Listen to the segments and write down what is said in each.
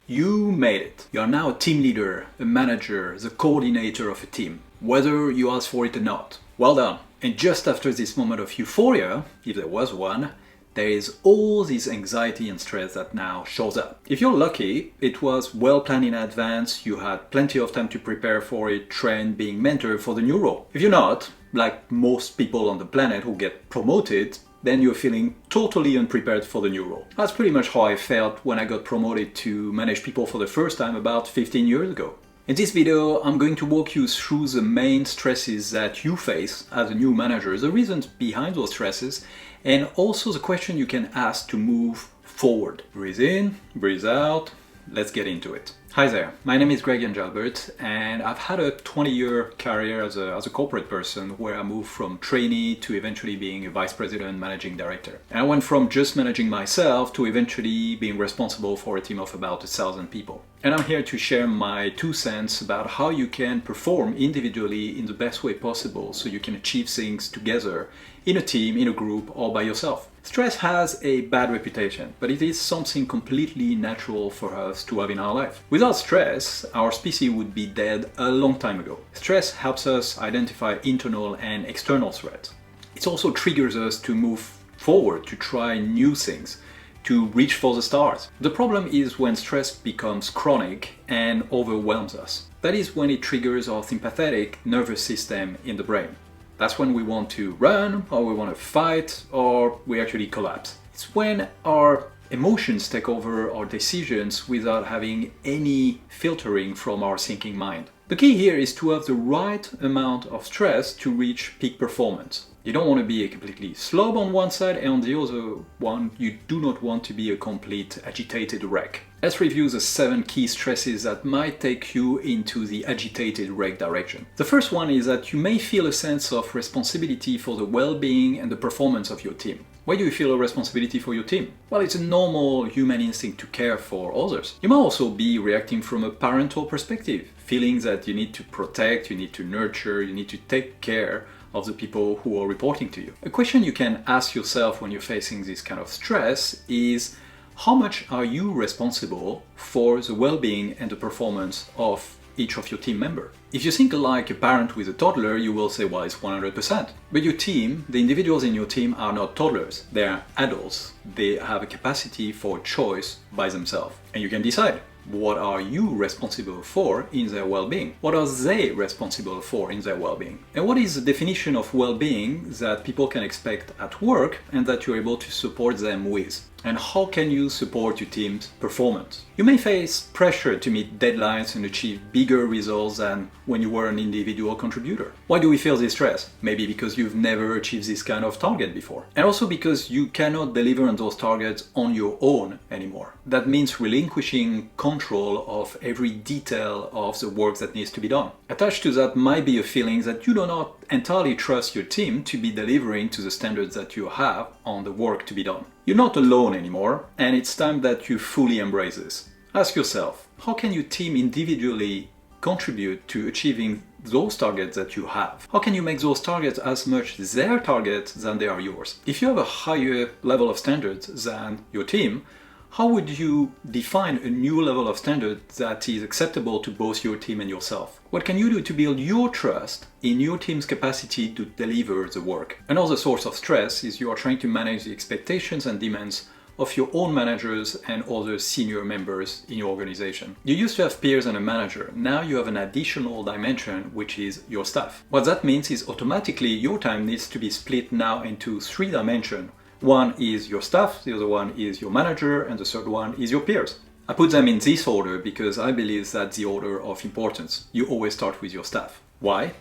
You made it. You are now a team leader, a manager, the coordinator of a team, whether you asked for it or not. Well done. And just after this moment of euphoria, if there was one, there is all this anxiety and stress that now shows up. If you're lucky, it was well planned in advance, you had plenty of time to prepare for it, train, being mentored for the new role. If you're not, like most people on the planet who get promoted, then you're feeling totally unprepared for the new role. That's pretty much how I felt when I got promoted to manage people for the first time about 15 years ago. In this video, I'm going to walk you through the main stresses that you face as a new manager, the reasons behind those stresses, and also the question you can ask to move forward. Breathe in, breathe out, let's get into it. Hi there, my name is Greg Angelbert, and I've had a 20-year career as a corporate person where I moved from trainee to eventually being a vice president managing director. And I went from just managing myself to eventually being responsible for a team of about 1,000 people. And I'm here to share my 2 cents about how you can perform individually in the best way possible so you can achieve things together in a team, in a group, or by yourself. Stress has a bad reputation, but it is something completely natural for us to have in our life. Without stress, our species would be dead a long time ago. Stress helps us identify internal and external threats. It also triggers us to move forward, to try new things, to reach for the stars. The problem is when stress becomes chronic and overwhelms us. That is when it triggers our sympathetic nervous system in the brain. That's when we want to run, or we want to fight, or we actually collapse. It's when our emotions take over our decisions without having any filtering from our thinking mind. The key here is to have the right amount of stress to reach peak performance. You don't want to be a completely slob on one side, and on the other one, you do not want to be a complete agitated wreck. Let's review the 7 key stresses that might take you into the agitated wreck direction. The first one is that you may feel a sense of responsibility for the well-being and the performance of your team. Why do you feel a responsibility for your team? Well, it's a normal human instinct to care for others. You might also be reacting from a parental perspective, feeling that you need to protect, you need to nurture, you need to take care of the people who are reporting to you. A question you can ask yourself when you're facing this kind of stress is, how much are you responsible for the well-being and the performance of each of your team members? If you think like a parent with a toddler, you will say, well, it's 100%. But your team, the individuals in your team are not toddlers. They are adults. They have a capacity for choice by themselves. And you can decide, what are you responsible for in their well-being? What are they responsible for in their well-being? And what is the definition of well-being that people can expect at work and that you're able to support them with? And how can you support your team's performance? You may face pressure to meet deadlines and achieve bigger results than when you were an individual contributor. Why do we feel this stress? Maybe because you've never achieved this kind of target before. And also because you cannot deliver on those targets on your own anymore. That means relinquishing control of every detail of the work that needs to be done. Attached to that might be a feeling that you do not entirely trust your team to be delivering to the standards that you have on the work to be done. You're not alone anymore, and it's time that you fully embrace this. Ask yourself, how can your team individually contribute to achieving those targets that you have? How can you make those targets as much their targets than they are yours? If you have a higher level of standards than your team, how would you define a new level of standard that is acceptable to both your team and yourself? What can you do to build your trust in your team's capacity to deliver the work? Another source of stress is you are trying to manage the expectations and demands of your own managers and other senior members in your organization. You used to have peers and a manager. Now you have an additional dimension, which is your staff. What that means is automatically your time needs to be split now into 3 dimensions. One is your staff, the other one is your manager, and the third one is your peers. I put them in this order because I believe that's the order of importance. You always start with your staff. Why?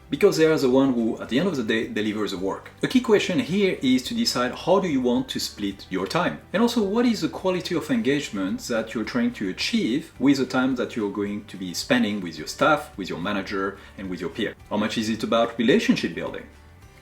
Because they are the one who, at the end of the day, delivers the work. A key question here is to decide how do you want to split your time? And also, what is the quality of engagement that you're trying to achieve with the time that you're going to be spending with your staff, with your manager, and with your peer? How much is it about relationship building?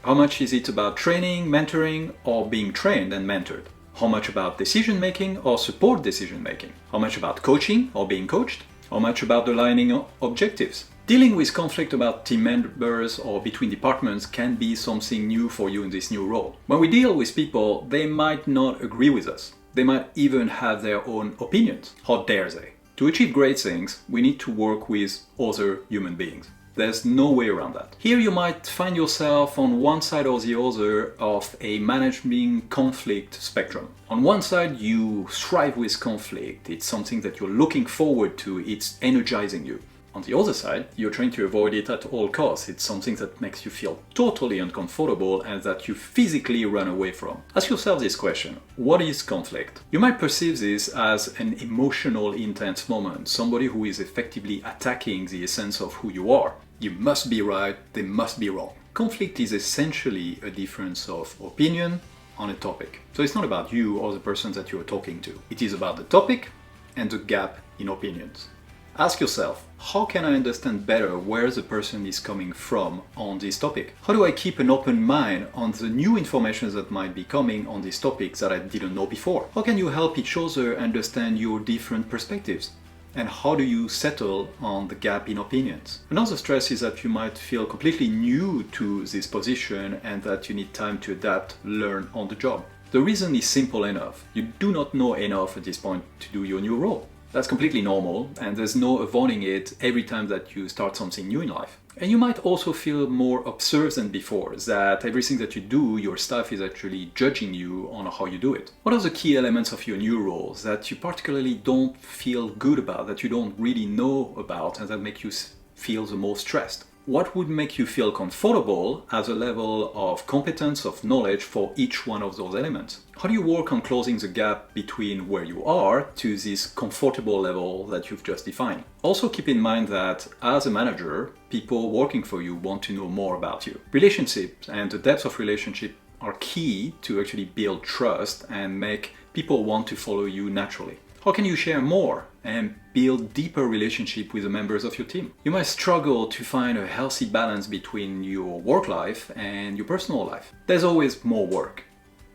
How much is it about training, mentoring, or being trained and mentored? How much about decision making or support decision making? How much about coaching or being coached? How much about aligning objectives? Dealing with conflict about team members or between departments can be something new for you in this new role. When we deal with people, they might not agree with us. They might even have their own opinions. How dare they? To achieve great things, we need to work with other human beings. There's no way around that. Here you might find yourself on one side or the other of a management conflict spectrum. On one side, you thrive with conflict. It's something that you're looking forward to. It's energizing you. On the other side, you're trying to avoid it at all costs. It's something that makes you feel totally uncomfortable and that you physically run away from. Ask yourself this question: what is conflict? You might perceive this as an emotional, intense moment, somebody who is effectively attacking the essence of who you are. You must be right, they must be wrong. Conflict is essentially a difference of opinion on a topic. So it's not about you or the person that you're talking to. It is about the topic and the gap in opinions. Ask yourself, how can I understand better where the person is coming from on this topic? How do I keep an open mind on the new information that might be coming on this topic that I didn't know before? How can you help each other understand your different perspectives? And how do you settle on the gap in opinions? Another stress is that you might feel completely new to this position and that you need time to adapt, learn on the job. The reason is simple enough. You do not know enough at this point to do your new role. That's completely normal, and there's no avoiding it every time that you start something new in life. And you might also feel more observed than before, that everything that you do, your staff is actually judging you on how you do it. What are the key elements of your new role that you particularly don't feel good about, that you don't really know about, and that make you feel the most stressed? What would make you feel comfortable as a level of competence, of knowledge for each one of those elements? How do you work on closing the gap between where you are to this comfortable level that you've just defined? Also keep in mind that as a manager, people working for you want to know more about you. Relationships and the depth of relationship are key to actually build trust and make people want to follow you naturally. How can you share more and build deeper relationship with the members of your team? You might struggle to find a healthy balance between your work life and your personal life. There's always more work.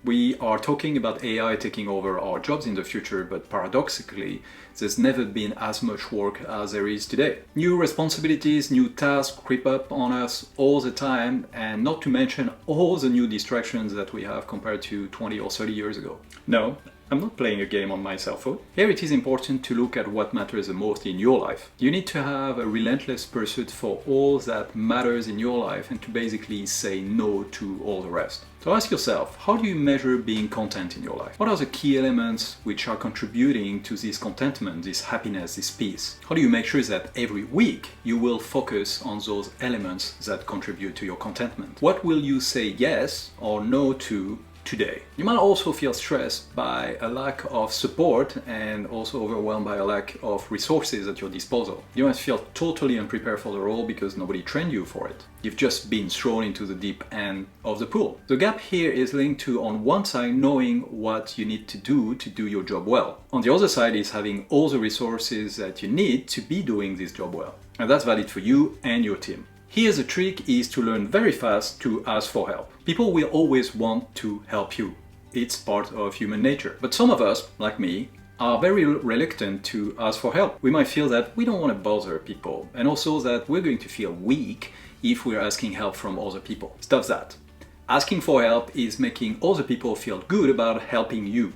We are talking about AI taking over our jobs in the future, but paradoxically, there's never been as much work as there is today. New responsibilities, new tasks creep up on us all the time, and not to mention all the new distractions that we have compared to 20 or 30 years ago. No, I'm not playing a game on my cell phone. Here it is important to look at what matters the most in your life. You need to have a relentless pursuit for all that matters in your life and to basically say no to all the rest. So ask yourself, how do you measure being content in your life? What are the key elements which are contributing to this contentment, this happiness, this peace? How do you make sure that every week you will focus on those elements that contribute to your contentment? What will you say yes or no to today? You might also feel stressed by a lack of support and also overwhelmed by a lack of resources at your disposal. You might feel totally unprepared for the role because nobody trained you for it. You've just been thrown into the deep end of the pool. The gap here is linked to, on one side, knowing what you need to do your job well. On the other side is having all the resources that you need to be doing this job well. And that's valid for you and your team. Here's the trick is to learn very fast to ask for help. People will always want to help you. It's part of human nature. But some of us, like me, are very reluctant to ask for help. We might feel that we don't want to bother people, and also that we're going to feel weak if we're asking help from other people. Stop that. Asking for help is making other people feel good about helping you.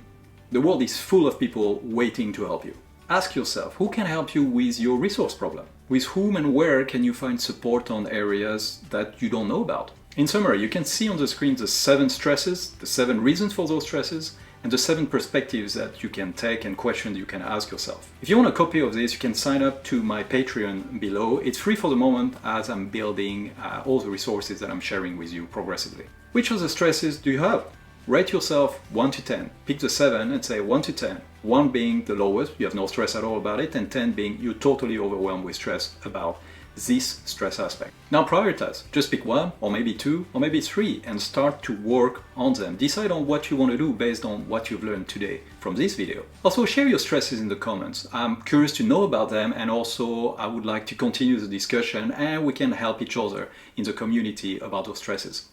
The world is full of people waiting to help you. Ask yourself, who can help you with your resource problem? With whom and where can you find support on areas that you don't know about? In summary, you can see on the screen the 7 stresses, the 7 reasons for those stresses, and the 7 perspectives that you can take and questions you can ask yourself. If you want a copy of this, you can sign up to my Patreon below. It's free for the moment as I'm building all the resources that I'm sharing with you progressively. Which of the stresses do you have? Rate yourself 1 to 10. Pick the 7 and say 1 to 10. 1 being the lowest, you have no stress at all about it, and 10 being you're totally overwhelmed with stress about this stress aspect. Now prioritize. Just pick 1 or maybe 2 or maybe 3 and start to work on them. Decide on what you want to do based on what you've learned today from this video. Also share your stresses in the comments. I'm curious to know about them, and also I would like to continue the discussion and we can help each other in the community about those stresses.